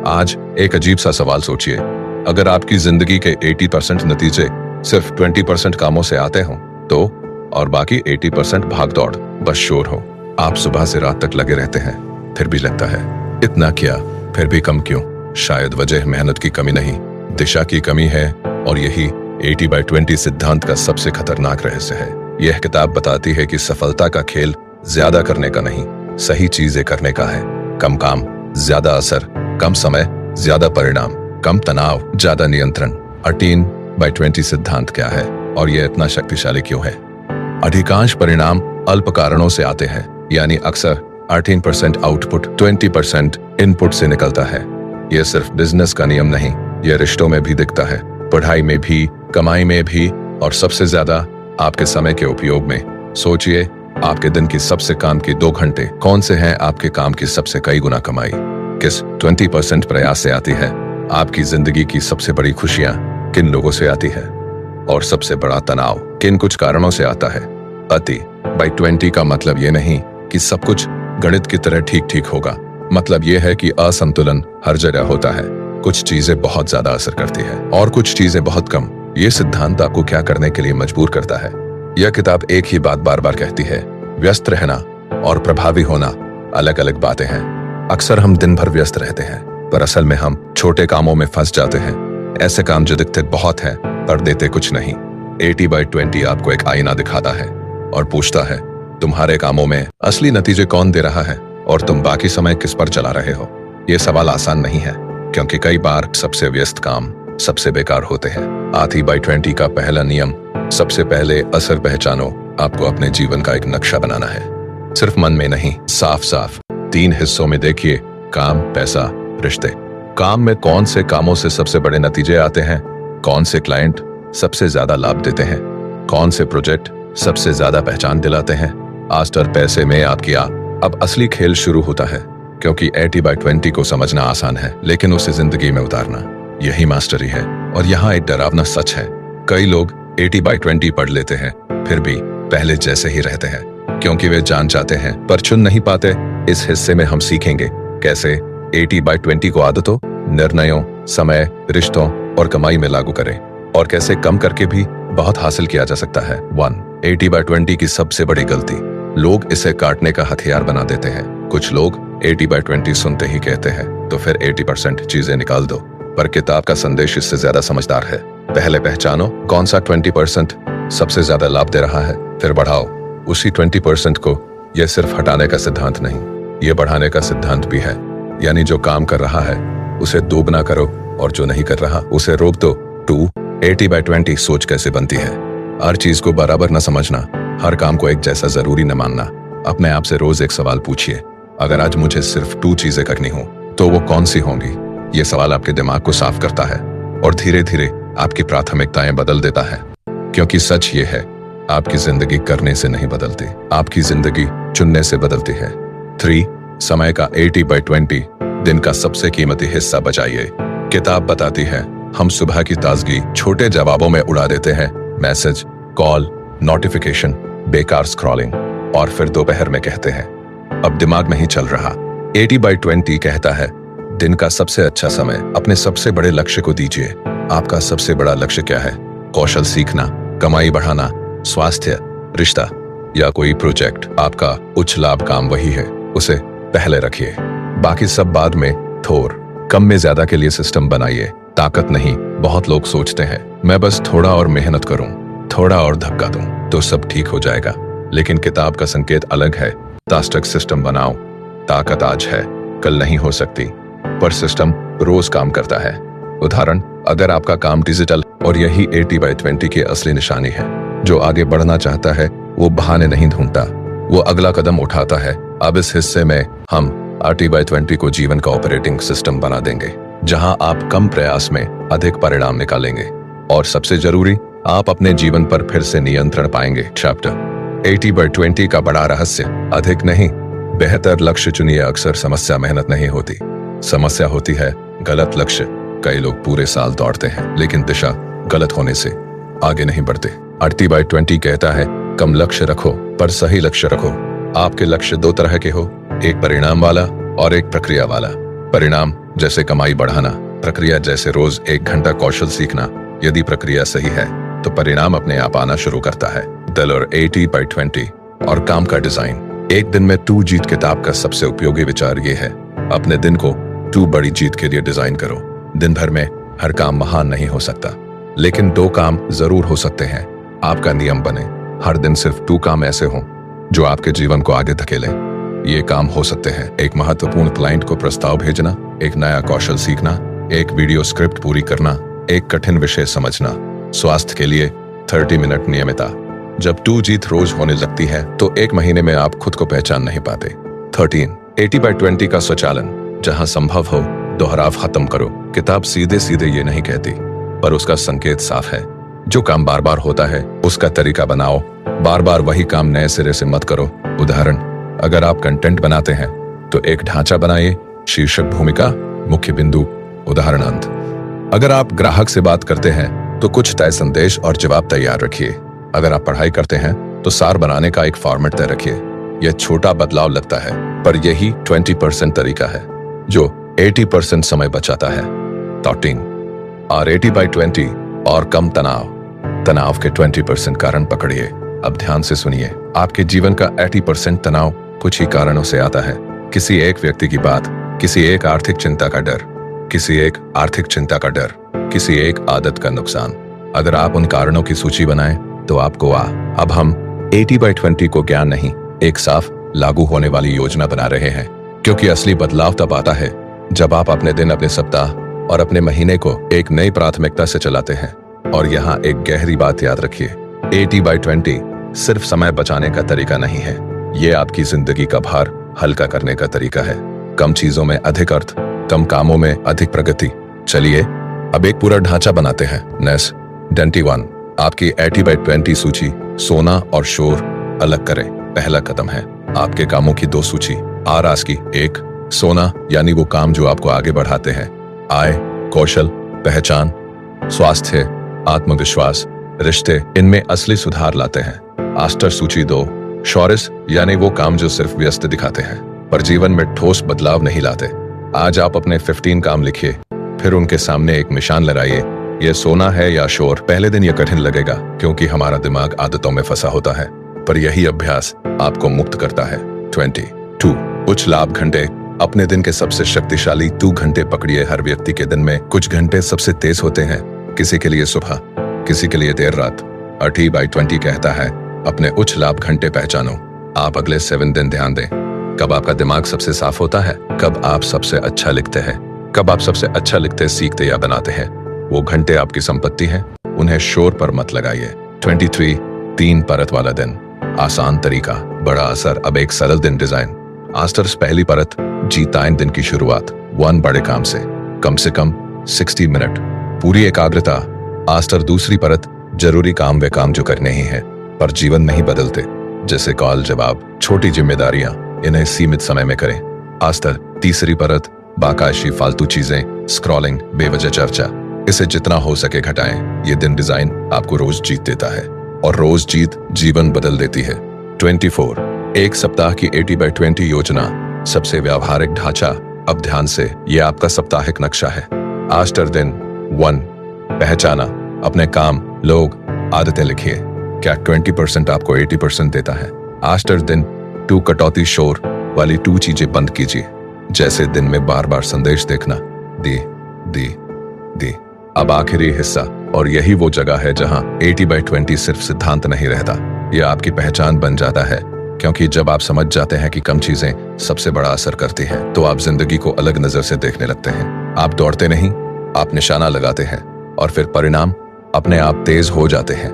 आज एक अजीब सा सवाल सोचिए, अगर आपकी जिंदगी के 80% नतीजे सिर्फ 20% कामों से आते हों तो, और बाकी 80% भाग दौड़ बस शोर हो। आप सुबह से रात तक लगे रहते हैं, फिर भी लगता है इतना किया फिर भी कम क्यों? शायद वजह मेहनत की कमी नहीं, दिशा की कमी है। और यही 80/20 सिद्धांत का सबसे खतरनाक रहस्य है। यह किताब बताती है कि सफलता का खेल ज्यादा करने का नहीं, सही चीजें करने का है। कम काम, ज्यादा असर, कम समय, ज्यादा परिणाम, कम तनाव, ज्यादा नियंत्रण। 18/20 सिद्धांत क्या है और यह इतना शक्तिशाली क्यों है? अधिकांश परिणाम अल्प कारणों से आते हैं, यानी अक्सर 18% आउटपुट 20% इनपुट से निकलता है। यह सिर्फ बिजनेस का नियम नहीं, यह रिश्तों में भी दिखता है, पढ़ाई में भी, कमाई में भी, और सबसे ज्यादा आपके समय के उपयोग में। सोचिए, आपके दिन की सबसे काम की 2 घंटे कौन से हैं आपके काम की सबसे कई गुना कमाई? किस 20% प्रयास से आती है? आपकी जिंदगी की सबसे बड़ी खुशियां किन लोगों से आती है? और सबसे बड़ा तनाव किन कुछ कारणों से आता है? 80/20 का मतलब ये नहीं कि सब कुछ गणित की तरह ठीक ठीक होगा। मतलब ये है कि असंतुलन हर जगह होता है। कुछ चीजें बहुत ज्यादा असर करती है और कुछ चीजें बहुत कम। ये सिद्धांत आपको क्या करने के लिए मजबूर करता है? यह किताब एक ही बात बार बार कहती है, व्यस्त रहना और प्रभावी होना अलग अलग बातें हैं। अक्सर हम दिन भर व्यस्त रहते हैं, पर असल में हम छोटे कामों में फंस जाते हैं। ऐसे काम जो दिखते बहुत हैं पर देते कुछ नहीं। 80/20 आपको एक आईना दिखाता है और पूछता है, तुम्हारे कामों में असली नतीजे कौन दे रहा है और तुम बाकी समय किस पर चला रहे हो? ये सवाल आसान नहीं है, क्योंकि कई बार सबसे व्यस्त काम सबसे बेकार होते हैं। 80/20 का पहला नियम, सबसे पहले असर पहचानो। आपको अपने जीवन का एक नक्शा बनाना है, सिर्फ मन में नहीं, साफ साफ 3 हिस्सों में देखिए, काम, पैसा, रिश्ते। काम में कौन से कामों से सबसे बड़े नतीजे आते हैं? कौन से क्लाइंट सबसे ज्यादा लाभ देते हैं? कौन से प्रोजेक्ट सबसे ज्यादा पहचान दिलाते हैं? आफ्टर पैसे में आपकी अब असली खेल शुरू होता है, क्योंकि 80/20 को समझना आसान है, लेकिन उसे जिंदगी में उतारना यही मास्टरी है। और यहाँ एक डरावना सच है, कई लोग 80/20 पढ़ लेते हैं, फिर भी पहले जैसे ही रहते हैं, क्योंकि वे जान चाहते हैं पर चुन नहीं पाते। इस हिस्से में हम सीखेंगे कैसे 80/20 को आदतों, निर्णयों, समय, रिश्तों और कमाई में लागू करें, और कैसे कम करके भी बहुत हासिल किया जा सकता है। 1. 80/20 की सबसे बड़ी गलती, लोग इसे काटने का हथियार बना देते हैं। कुछ लोग 80/20 सुनते ही कहते हैं तो फिर 80% चीजें निकाल दो, पर किताब का संदेश इससे ज्यादा समझदार है। पहले पहचानो कौन सा 20% सबसे ज्यादा लाभ दे रहा है, फिर बढ़ाओ उसी 20% को। यह सिर्फ हटाने का सिद्धांत नहीं, यह बढ़ाने का सिद्धांत भी है। यानी जो काम कर रहा है उसे दोगुना करो और जो नहीं कर रहा उसे रोक दो। 2. 80/20 सोच कैसे बनती है? हर चीज को बराबर न समझना, हर काम को एक जैसा जरूरी न मानना। अपने आप से रोज एक सवाल पूछिए, अगर आज मुझे सिर्फ 2 चीजें करनी हो तो वो कौन सी होंगी? ये सवाल आपके दिमाग को साफ करता है और धीरे धीरे आपकी प्राथमिकताएं बदल देता है। क्योंकि सच ये है, आपकी जिंदगी करने से नहीं बदलती, आपकी जिंदगी चुनने से बदलती है। 3. समय का 80/20 दिन का सबसे कीमती हिस्सा बचाइए। किताब बताती है हम सुबह की ताजगी छोटे जवाबों में उड़ा देते हैं, मैसेज, कॉल, नोटिफिकेशन, बेकार स्क्रॉलिंग, और फिर दोपहर में कहते हैं अब दिमाग नहीं चल रहा। 80/20 कहता है दिन का सबसे अच्छा समय अपने सबसे बड़े लक्ष्य को दीजिए। आपका सबसे बड़ा लक्ष्य क्या है? कौशल सीखना, कमाई बढ़ाना, स्वास्थ्य, रिश्ता या कोई प्रोजेक्ट? आपका उच्च लाभ काम वही है, उसे पहले रखिए, बाकी सब बाद में। थोर कम में ज्यादा के लिए सिस्टम बनाइए, ताकत नहीं। बहुत लोग सोचते हैं मैं बस थोड़ा और मेहनत करूं, थोड़ा और धक्का दूं तो सब ठीक हो जाएगा, लेकिन किताब का संकेत अलग है। तास्टक सिस्टम बनाओ, ताकत आज है कल नहीं हो सकती, पर सिस्टम रोज काम करता है। उदाहरण, अगर आपका काम डिजिटल, और यही 80/20 की असली निशानी है, जो आगे बढ़ना चाहता है वो बहाने नहीं ढूंढता, वो अगला कदम उठाता है। अब इस हिस्से में हम 80/20 को जीवन का ऑपरेटिंग सिस्टम बना देंगे, जहां आप कम प्रयास में अधिक परिणाम निकालेंगे, और सबसे जरूरी, आप अपने जीवन पर फिर से नियंत्रण पाएंगे। चैप्टर 80/20 का बड़ा रहस्य, अधिक नहीं, बेहतर लक्ष्य चुनिए। अक्सर समस्या मेहनत नहीं होती, समस्या होती है गलत लक्ष्य। कई लोग पूरे साल दौड़ते हैं, लेकिन दिशा गलत होने से आगे नहीं बढ़ते। 80/20 कहता है कम लक्ष्य रखो पर सही लक्ष्य रखो। आपके लक्ष्य 2 तरह के हो, एक परिणाम वाला और एक प्रक्रिया वाला। परिणाम जैसे कमाई बढ़ाना, प्रक्रिया जैसे रोज 1 घंटा कौशल सीखना। यदि प्रक्रिया सही है तो परिणाम अपने आप आना शुरू करता है। दलर 80/20 और काम का डिजाइन। एक दिन में 2 जीत किताब का सबसे उपयोगी विचार ये है, अपने दिन को 2 बड़ी जीत के लिए डिजाइन करो। दिन भर में हर काम महान नहीं हो सकता, लेकिन 2 काम जरूर हो सकते हैं। आपका नियम बने, हर दिन सिर्फ 2 काम ऐसे हों जो आपके जीवन को आगे धकेले। ये काम हो सकते हैं: एक महत्वपूर्ण क्लाइंट को प्रस्ताव भेजना, एक नया कौशल सीखना, एक वीडियो स्क्रिप्ट पूरी करना, एक कठिन विषय समझना। स्वास्थ्य के लिए 30 मिनट नियमितता। जब 2 जीत रोज होने लगती है तो 1 महीने में आप खुद को पहचान नहीं पाते। 13 80/20 का स्वचालन। जहां संभव हो दोहराव खत्म करो। किताब सीधे सीधे ये नहीं कहती, पर उसका संकेत साफ है। जो काम बार बार होता है उसका तरीका बनाओ। बार बार वही काम नए सिरे से मत करो। उदाहरण, अगर आप कंटेंट बनाते हैं तो एक ढांचा बनाइए: शीर्षक, भूमिका, मुख्य बिंदु, उदाहरण, अंत। अगर आप ग्राहक से बात करते हैं तो कुछ तय संदेश और जवाब तैयार रखिए। अगर आप पढ़ाई करते हैं तो सार बनाने का एक फॉर्मेट तय रखिए। यह छोटा बदलाव लगता है, पर यही 20% तरीका है जो 80% समय बचाता है। 13 और 80/20 और कम तनाव के 20% कारण पकड़िए। अब ध्यान से सुनिए। आपके जीवन का 80% तनाव कुछ ही कारणों से आता है। किसी एक व्यक्ति की बात, किसी एक आर्थिक चिंता का डर, किसी एक आदत का नुकसान। अगर आप उन कारणों की सूची बनाएं तो आपको अब हम 80/20 को ज्ञान नहीं, एक साफ लागू होने वाली योजना बना रहे हैं। क्योंकि असली बदलाव तब आता है जब आप अपने दिन, अपने सप्ताह और अपने महीने को एक नई प्राथमिकता से चलाते हैं। और यहाँ एक गहरी बात याद रखिए, 80/20 सिर्फ समय बचाने का तरीका नहीं है, ये आपकी जिंदगी का भार हल्का करने का तरीका है। कम चीजों में अधिक अर्थ, कम कामों में अधिक प्रगति। चलिए अब एक पूरा ढांचा बनाते हैं। नेस 21 आपकी 80/20 सूची। सोना और शोर अलग करें। पहला कदम है आपके कामों की 2 सूची। आरास की 1 सोना, यानी वो काम जो आपको आगे बढ़ाते हैं। आय, कौशल, पहचान, स्वास्थ्य, आत्मविश्वास, रिश्ते, इनमें असली सुधार लाते हैं। आस्टर सूची 2 शौर्य, यानी वो काम जो सिर्फ व्यस्त दिखाते हैं पर जीवन में ठोस बदलाव नहीं लाते। आज आप अपने 15 काम लिखिए, फिर उनके सामने एक निशान लगाइए। ये सोना है या शोर। पहले दिन ये कठिन लगेगा क्योंकि हमारा दिमाग आदतों में फंसा होता है, पर यही अभ्यास आपको मुक्त करता है। 22 उच्च लाभ घंटे। अपने दिन के सबसे शक्तिशाली 2 घंटे पकड़िए। हर व्यक्ति के दिन में कुछ घंटे सबसे तेज होते हैं, किसी के लिए सुबह, किसी के लिए देर रात। 80/20 कहता है अपने उच्च लाभ घंटे पहचानो। आप अगले 7 दिन ध्यान दें, कब आपका दिमाग सबसे साफ होता है, कब आप सबसे अच्छा लिखते हैं, कब आप सबसे अच्छा लिखते, सीखते या बनाते हैं। वो घंटे आपकी संपत्ति हैं, उन्हें शोर पर मत लगाइए। 23 3 परत वाला दिन। आसान तरीका, बड़ा असर। अब एक सरल दिन डिजाइन। आस्टर्स पहली परत, जीताइन दिन की शुरुआत। 1 बड़े काम से कम 60 मिनट, पूरी एकाग्रता। आस्टर दूसरी परत, जरूरी काम, वे काम जो करने ही है पर जीवन नहीं बदलते, जैसे कॉल, जवाब, छोटी जिम्मेदारियां, इन्हें सीमित समय में करें। आस्टर तीसरी परत, बाकायशी फालतू चीजें, स्क्रॉलिंग, बेवजह चर्चा, इसे जितना हो सके घटाएं। ये दिन डिजाइन आपको रोज जीत देता है और रोज जीत जीवन बदल देती है। 24 एक सप्ताह की 80/20 योजना। सबसे व्यावहारिक ढांचा। अब ध्यान से, यह आपका साप्ताहिक नक्शा है। आस्टर दिन 1 पहचाना। अपने काम, लोग, आदतें लिखिए। क्या 20% आपको 80% देता है? आस्टर दिन 2 कटौती, शोर वाली 2 चीजें बंद कीजिए, जैसे दिन में बार बार संदेश देखना। दी दी दी। अब आखिरी हिस्सा, और यही वो जगह है जहां 80/20 सिर्फ सिद्धांत नहीं रहता, यह आपकी पहचान बन जाता है। क्योंकि जब आप समझ जाते हैं कि कम चीजें सबसे बड़ा असर करती हैं, तो आप जिंदगी को अलग नजर से देखने लगते हैं। आप दौड़ते नहीं, आप निशाना लगाते हैं और फिर परिणाम अपने आप तेज हो जाते हैं।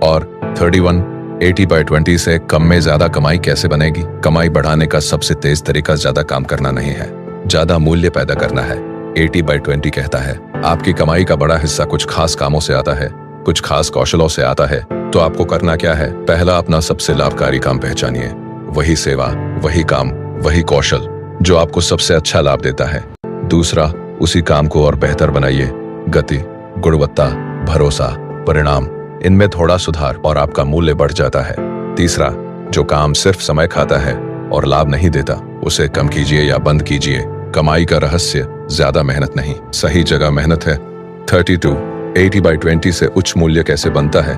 और 31 80/20 से कम में ज्यादा कमाई कैसे बनेगी? कमाई बढ़ाने का सबसे तेज तरीका ज्यादा काम करना नहीं है, ज्यादा मूल्य पैदा करना है। 80/20 कहता है आपकी कमाई का बड़ा हिस्सा कुछ खास कामों से आता है, कुछ खास कौशलों से आता है। तो आपको करना क्या है? पहला, अपना सबसे लाभकारी काम पहचानिए। वही सेवा, वही काम, वही कौशल जो आपको सबसे अच्छा लाभ देता है। दूसरा, उसी काम को और बेहतर बनाइए। गति, गुणवत्ता, भरोसा, परिणाम, इनमें थोड़ा सुधार और आपका मूल्य बढ़ जाता है। तीसरा, जो काम सिर्फ समय खाता है और लाभ नहीं देता, उसे कम कीजिए या बंद कीजिए। कमाई का रहस्य ज्यादा मेहनत नहीं, सही जगह मेहनत है। 32 80/20 से उच्च मूल्य कैसे बनता है?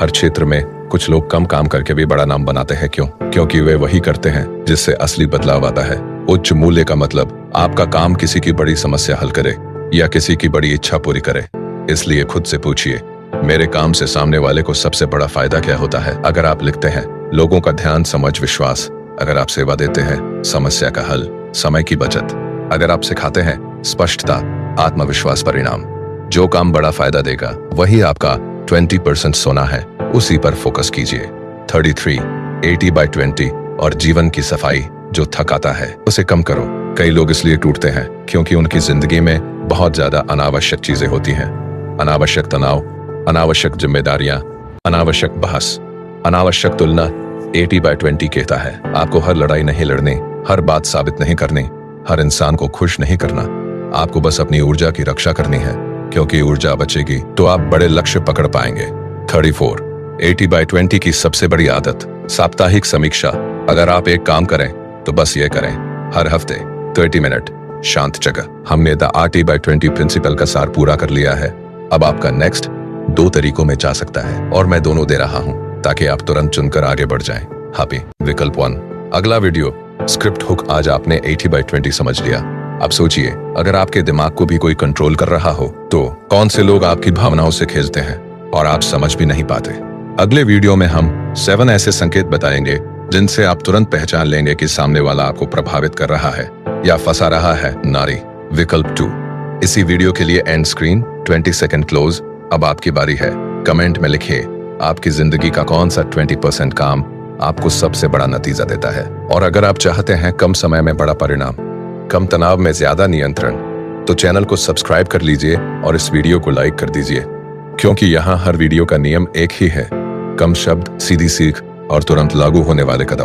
हर क्षेत्र में कुछ लोग कम काम करके भी बड़ा नाम बनाते हैं। क्यों? क्योंकि वे वही करते हैं जिससे असली बदलाव आता है। उच्च मूल्य का मतलब आपका काम किसी की बड़ी समस्या हल करे या किसी की बड़ी इच्छा पूरी करे। इसलिए खुद से पूछिए, मेरे काम से सामने वाले को सबसे बड़ा फायदा क्या होता है? अगर आप लिखते हैं, लोगों का ध्यान, समझ, विश्वास। अगर आप सेवा देते हैं, समस्या का हल, समय की बचत। अगर आप सिखाते हैं, स्पष्टता, आत्मविश्वास, परिणाम। जो काम बड़ा फायदा देगा वही आपका 20% सोना है, उसी पर फोकस कीजिए। 33 80/20 और जीवन की सफाई। जो थकाता है उसे कम करो। कई लोग इसलिए टूटते हैं क्योंकि उनकी जिंदगी में बहुत ज्यादा अनावश्यक चीजें होती हैं। अनावश्यक तनाव, अनावश्यक जिम्मेदारियां, अनावश्यक बहस, अनावश्यक तुलना। 80/20 कहता है, आपको हर लड़ाई नहीं लड़नी, हर बात साबित नहीं करनी, हर इंसान को खुश नहीं करना। आपको बस अपनी ऊर्जा की रक्षा करनी है, क्योंकि ऊर्जा बचेगी तो आप बड़े लक्ष्य पकड़ पाएंगे। 34 80/20 की सबसे बड़ी आदत, साप्ताहिक समीक्षा। अगर आप एक काम करें तो बस ये करें, हर हफ्ते 30 मिनट शांत जगह। हमने द 80/20 प्रिंसिपल का सार पूरा कर लिया है। अब आपका नेक्स्ट 2 तरीकों में जा सकता है और मैं दोनों दे रहा हूं ताकि आप तुरंत चुनकर आगे बढ़ जाएं। हैप्पी। विकल्प 1, अगला वीडियो स्क्रिप्ट हुक। आज आपने 80/20 समझ लिया। अब सोचिए, अगर आपके दिमाग को भी कोई कंट्रोल कर रहा हो तो कौन से लोग आपकी भावनाओं से खींचते हैं और आप समझ भी नहीं पाते। अगले वीडियो में हम 7 ऐसे संकेत बताएंगे जिनसे आप तुरंत पहचान लेंगे कि सामने वाला आपको प्रभावित कर रहा है या फंसा रहा है। नारी। विकल्प 2, इसी वीडियो के लिए एंड स्क्रीन 20 सेकंड क्लोज। अब आपकी बारी है। कमेंट में लिखिए, आपकी जिंदगी का कौन सा 20% काम आपको सबसे बड़ा नतीजा देता है। और अगर आप चाहते हैं कम समय में बड़ा परिणाम, कम तनाव में ज्यादा नियंत्रण, तो चैनल को सब्सक्राइब कर लीजिए और इस वीडियो को लाइक कर दीजिए, क्योंकि यहाँ हर वीडियो का नियम एक ही है, कम शब्द, सीधी सीख और तुरंत लागू होने वाले कदम।